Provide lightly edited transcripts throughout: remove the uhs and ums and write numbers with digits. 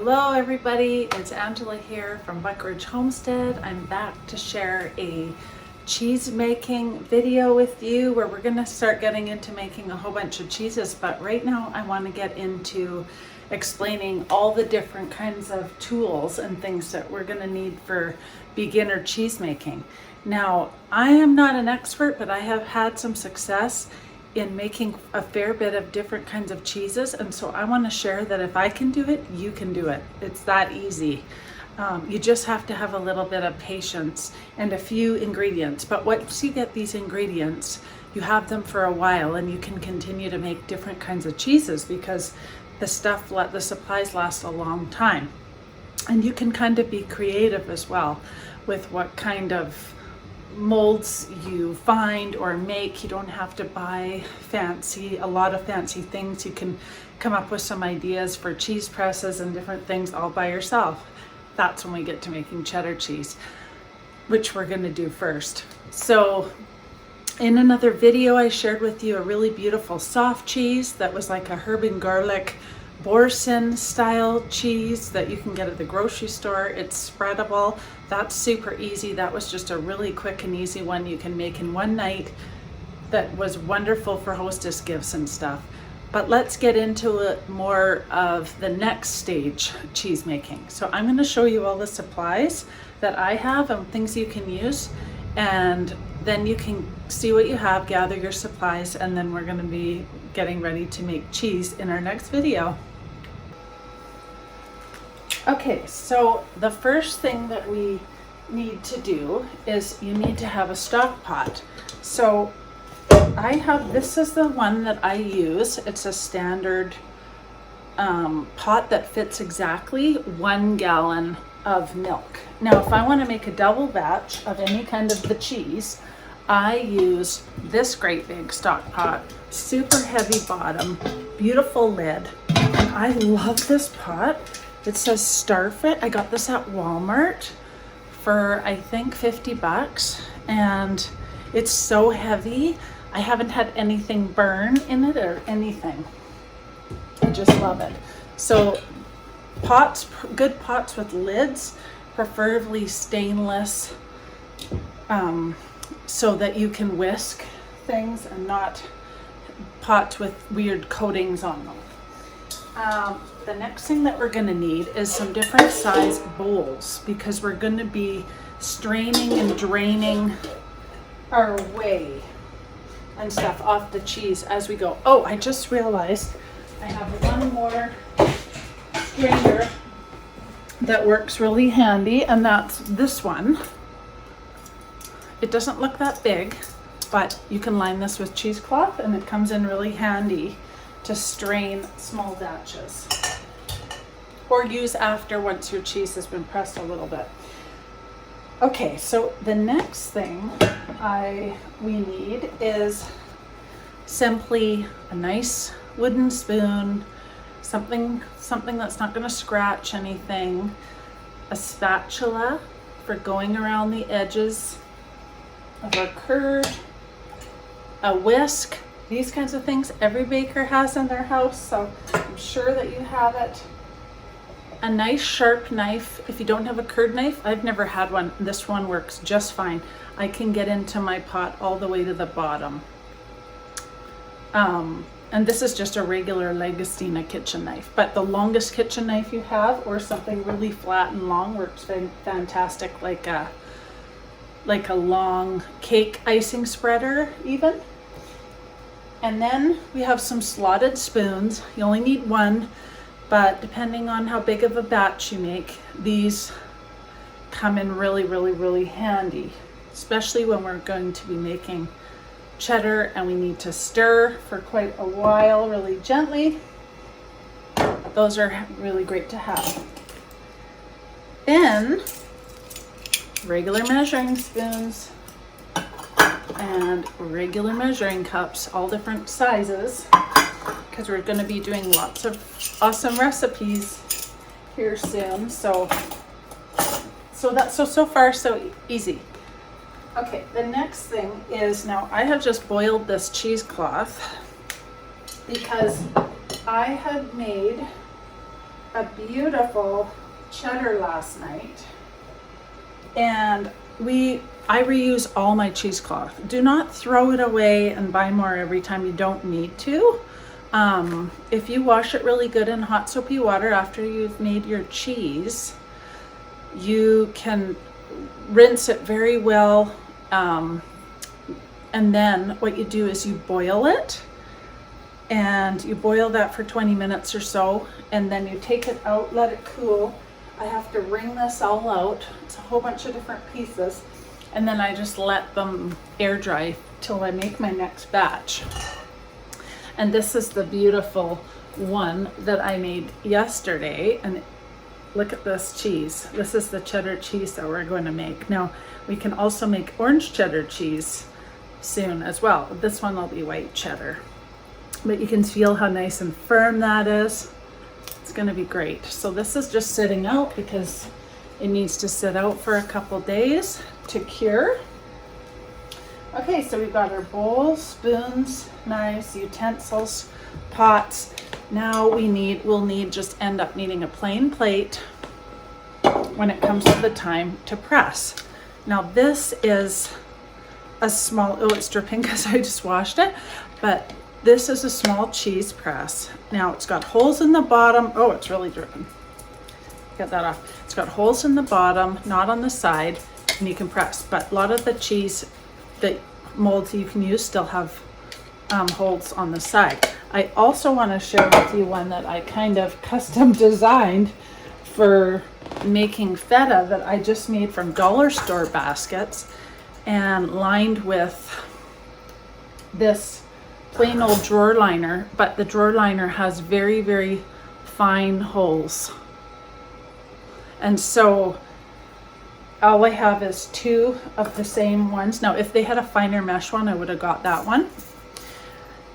Hello everybody, it's Angela here from Buckridge Homestead. I'm back to share a cheese making video with you where we're going to start getting into making a whole bunch of cheeses, but right now I want to get into explaining all the different kinds of tools and things that we're going to need for beginner cheese making. Now, I am not an expert, but I have had some success in making a fair bit of different kinds of cheeses, and so I want to share that if I can do it, you can do it. It's that easy. You just have to have a little bit of patience and a few ingredients, but once you get these ingredients, you have them for a while and you can continue to make different kinds of cheeses because the supplies last a long time. And you can kind of be creative as well with what kind of molds you find or make. You don't have to buy a lot of fancy things. You can come up with some ideas for cheese presses and different things all by yourself. That's when we get to making cheddar cheese, which we're going to do first. So in another video I shared with you a really beautiful soft cheese that was like a herb and garlic Boursin style cheese that you can get at the grocery store. It's spreadable. That's super easy. That was just a really quick and easy one you can make in one night. That was wonderful for hostess gifts and stuff. But let's get into it more of the next stage, cheese making. So I'm going to show you all the supplies that I have and things you can use, and then you can see what you have, gather your supplies, and then we're going to be getting ready to make cheese in our next video. Okay, so the first thing that we need to do is you need to have a stock pot. So this is the one that I use. It's a standard pot that fits exactly 1 gallon of milk. Now, if I want to make a double batch of any kind of the cheese, I use this great big stock pot, super heavy bottom, beautiful lid. And I love this pot. It says Starfit. I got this at Walmart for I think 50 bucks, and it's so heavy. I haven't had anything burn in it or anything. I just love it. So pots, good pots with lids, preferably stainless, so that you can whisk things and not pots with weird coatings on them. The next thing that we're going to need is some different size bowls because we're going to be straining and draining our whey and stuff off the cheese as we go. Oh, I just realized I have one more strainer that works really handy, and that's this one. It doesn't look that big, but you can line this with cheesecloth and it comes in really handy to strain small batches or use after once your cheese has been pressed a little bit. Okay, so the next thing we need is simply a nice wooden spoon, something that's not going to scratch anything, a spatula for going around the edges of our curd, a whisk. These kinds of things every baker has in their house, so I'm sure that you have it. A nice sharp knife. If you don't have a curd knife, I've never had one. This one works just fine. I can get into my pot all the way to the bottom. And this is just a regular Legostina kitchen knife, but the longest kitchen knife you have or something really flat and long works fantastic, like a long cake icing spreader even. And then we have some slotted spoons. You only need one, but depending on how big of a batch you make, these come in really, really, really handy, especially when we're going to be making cheddar and we need to stir for quite a while really gently. Those are really great to have. Then regular measuring spoons and regular measuring cups, all different sizes, because we're going to be doing lots of awesome recipes here soon. So far so easy. Okay, the next thing is, now I have just boiled this cheesecloth because I had made a beautiful cheddar last night, and I reuse all my cheesecloth. Do not throw it away and buy more every time. You don't need to. If you wash it really good in hot soapy water after you've made your cheese, you can rinse it very well. And then what you do is you boil it, and you boil that for 20 minutes or so, and then you take it out, let it cool. I have to wring this all out. It's a whole bunch of different pieces, and then I just let them air dry till I make my next batch. And this is the beautiful one that I made yesterday, and look at this cheese. This is the cheddar cheese that we're going to make. Now, we can also make orange cheddar cheese soon as well. This one will be white cheddar. But you can feel how nice and firm that is. It's going to be great. So this is just sitting out because it needs to sit out for a couple days to cure. Okay, so we've got our bowls, spoons, knives, utensils, pots. Now we'll just end up needing a plain plate when it comes to the time to press. Now this is a small, oh, it's dripping because I just washed it, but this is a small cheese press. Now it's got holes in the bottom. Oh, it's really dripping. Get that off. It's got holes in the bottom, not on the side, and you can press. But a lot of the cheese, the molds you can use still have holes on the side. I also want to share with you one that I kind of custom designed for making feta that I just made from dollar store baskets and lined with this plain old drawer liner, but the drawer liner has very, very fine holes. And so all I have is 2 of the same ones. Now, if they had a finer mesh one, I would have got that one.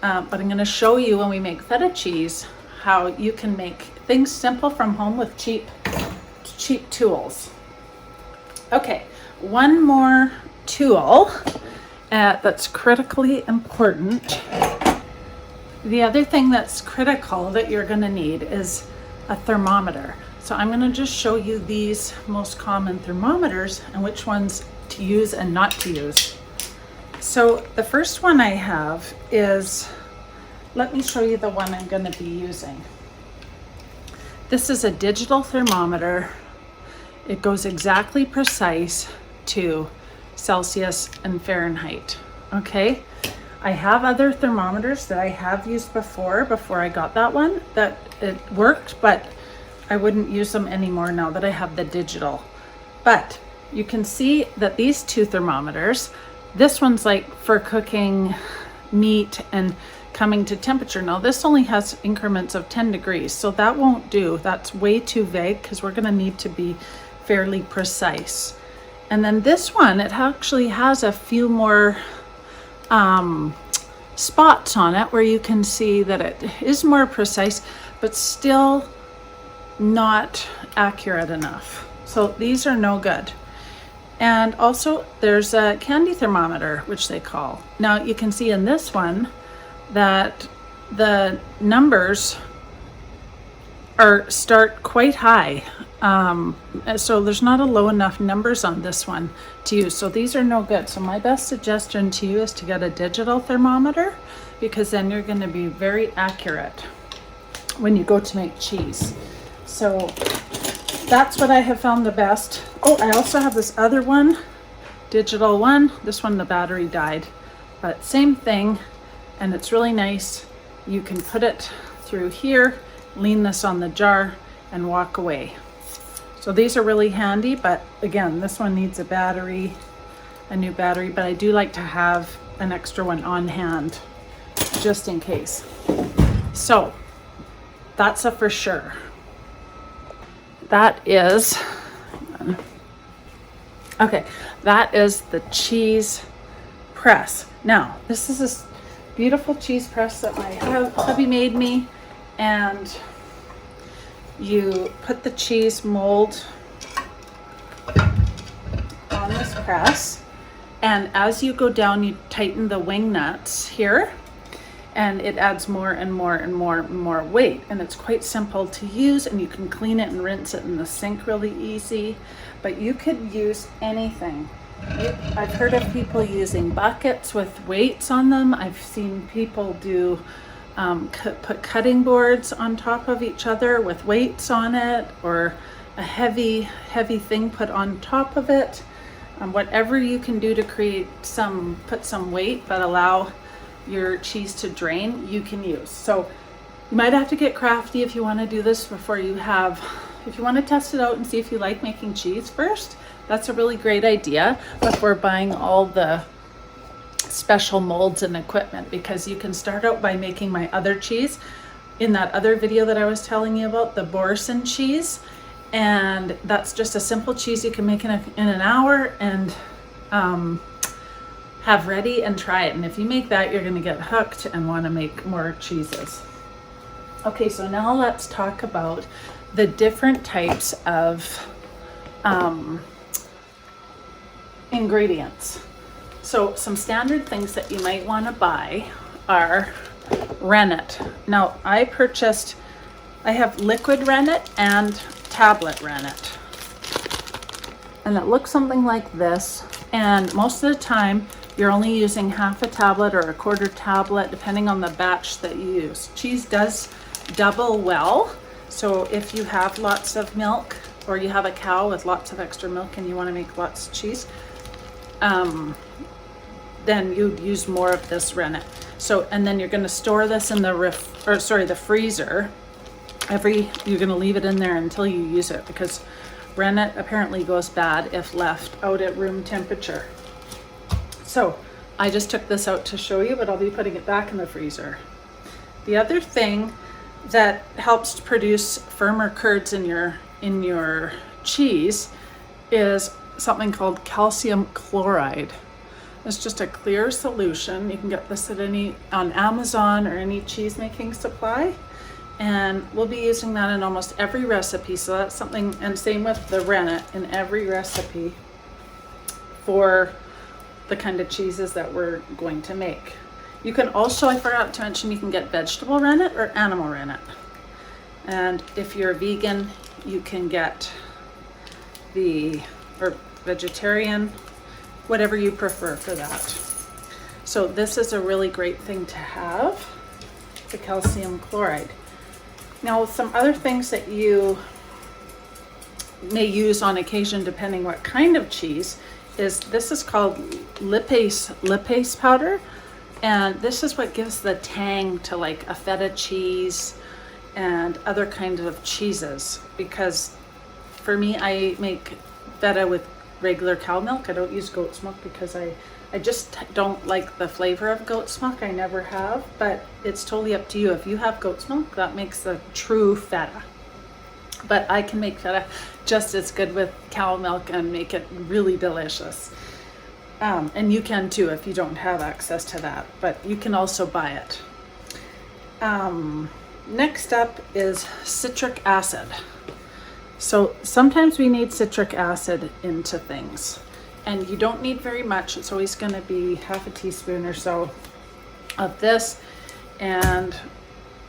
But I'm going to show you when we make feta cheese how you can make things simple from home with cheap tools. Okay, one more tool that's critically important. The other thing that's critical that you're going to need is a thermometer. So I'm going to just show you these most common thermometers and which ones to use and not to use. So the first one I have is, let me show you the one I'm going to be using. This is a digital thermometer. It goes exactly precise to Celsius and Fahrenheit. Okay, I have other thermometers that I have used before I got that one, that it worked, but I wouldn't use them anymore now that I have the digital. But you can see that these 2 thermometers, this one's like for cooking meat and coming to temperature. Now this only has increments of 10 degrees, so that won't do. That's way too vague because we're going to need to be fairly precise. And then this one, it actually has a few more spots on it where you can see that it is more precise, but still not accurate enough. So these are no good. And also there's a candy thermometer, which they call. Now you can see in this one that the numbers start quite high. So there's not a low enough numbers on this one to use. So these are no good. So my best suggestion to you is to get a digital thermometer, because then you're going to be very accurate when you go to make cheese. So that's what I have found the best. Oh, I also have this other one, digital one. This one, the battery died, but same thing. And it's really nice. You can put it through here, lean this on the jar, and walk away. So these are really handy, but again, this one needs a battery, a new battery, but I do like to have an extra one on hand just in case. So that's a for sure. That is, okay, that is the cheese press. Now, this is a beautiful cheese press that my hubby made me, and you put the cheese mold on this press, and as you go down, you tighten the wing nuts here, and it adds more and more and more and more weight, and it's quite simple to use, and you can clean it and rinse it in the sink really easy. But you could use anything. I've heard of people using buckets with weights on them. I've seen people do put cutting boards on top of each other with weights on it, or a heavy thing put on top of it. Whatever you can do to put some weight but allow your cheese to drain, you can use. So you might have to get crafty if you want to do this if you want to test it out and see if you like making cheese first. That's a really great idea before buying all the special molds and equipment, because you can start out by making my other cheese in that other video that I was telling you about, the Borson cheese. And that's just a simple cheese you can make in an hour and have ready and try it. And if you make that, you're going to get hooked and want to make more cheeses. Okay, so now let's talk about the different types of ingredients. So some standard things that you might want to buy are rennet. Now I have liquid rennet and tablet rennet, and it looks something like this, and most of the time you're only using half a tablet or a quarter tablet depending on the batch that you use. Cheese does double well, so if you have lots of milk or you have a cow with lots of extra milk and you want to make lots of cheese, then you'd use more of this rennet. So, and then you're going to store this in the freezer. You're going to leave it in there until you use it, because rennet apparently goes bad if left out at room temperature. So I just took this out to show you, but I'll be putting it back in the freezer. The other thing that helps to produce firmer curds in your cheese is something called calcium chloride. It's just a clear solution. You can get this on Amazon or any cheese making supply, and we'll be using that in almost every recipe. So that's something, and same with the rennet, in every recipe for the kind of cheeses that we're going to make. You can also, I forgot to mention, you can get vegetable rennet or animal rennet. And if you're vegan, you can get or vegetarian, whatever you prefer for that. So this is a really great thing to have, the calcium chloride. Now, some other things that you may use on occasion, depending what kind of cheese, this is called lipase powder. And this is what gives the tang to like a feta cheese and other kinds of cheeses. Because for me, I make feta with regular cow milk. I don't use goat's milk because I just don't like the flavor of goat's milk. I never have, but it's totally up to you. If you have goat's milk, that makes the true feta. But I can make feta just as good with cow milk and make it really delicious. And you can too if you don't have access to that, but you can also buy it. Next up is citric acid. So sometimes we need citric acid into things, and you don't need very much. It's always going to be half a teaspoon or so of this, and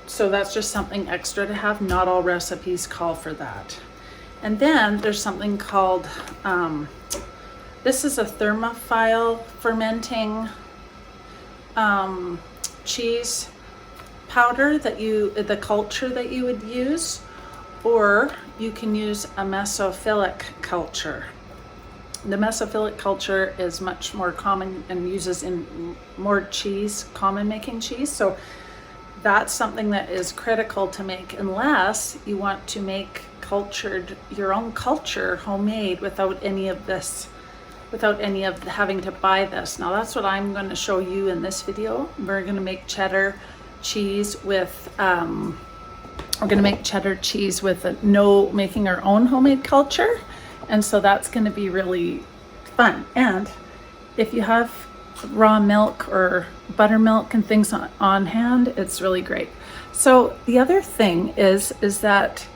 so that's just something extra to have. Not all recipes call for that. And then there's something called, this is a thermophile fermenting cheese powder the culture that you would use, or you can use a mesophilic culture. The mesophilic culture is much more common and uses in more cheese, common making cheese. So that's something that is critical to make unless you want to make your own culture homemade without any of having to buy this. Now that's what I'm going to show you in this video. We're going to make cheddar cheese with making our own homemade culture. And so that's going to be really fun. And if you have raw milk or buttermilk and things on hand, it's really great. So the other thing is that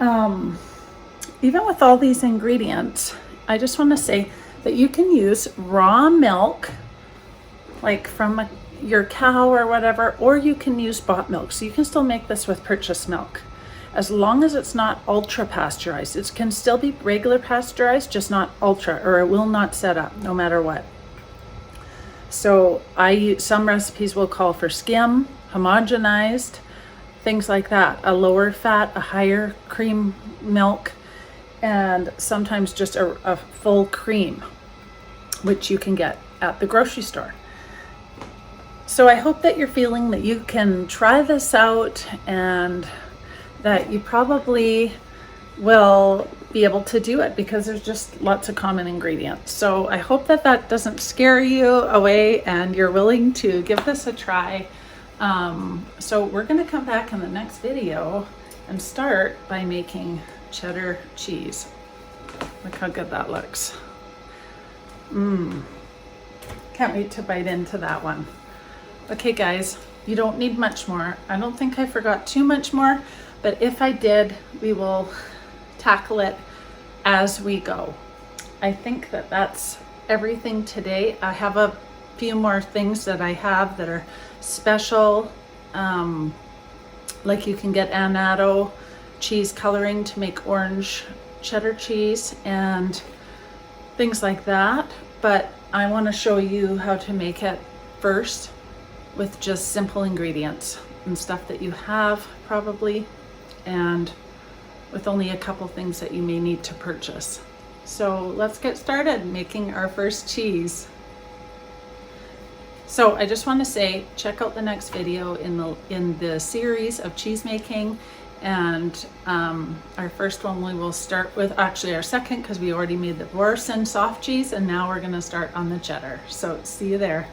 even with all these ingredients, I just want to say that you can use raw milk, like from your cow or whatever, or you can use bought milk. So you can still make this with purchased milk, as long as it's not ultra pasteurized. It can still be regular pasteurized, just not ultra, or it will not set up no matter what. So some recipes will call for skim, homogenized, things like that, a lower fat, a higher cream milk, and sometimes just a full cream, which you can get at the grocery store. So I hope that you're feeling that you can try this out and that you probably will be able to do it, because there's just lots of common ingredients. So I hope that that doesn't scare you away and you're willing to give this a try. So we're going to come back in the next video and start by making cheddar cheese. Look how good that looks. Can't wait to bite into that one. Okay guys, you don't need much more. I don't think I forgot too much more, but if I did, we will tackle it as we go. I think that that's everything today. I have a few more things that I have that are special, like you can get annatto cheese coloring to make orange cheddar cheese and things like that, but I want to show you how to make it first with just simple ingredients and stuff that you have probably, and with only a couple things that you may need to purchase. So let's get started making our first cheese. So I just want to say, check out the next video in the series of cheese making, and our first one we will start with, actually our second, because we already made the Boursin soft cheese, and now we're going to start on the cheddar. So see you there.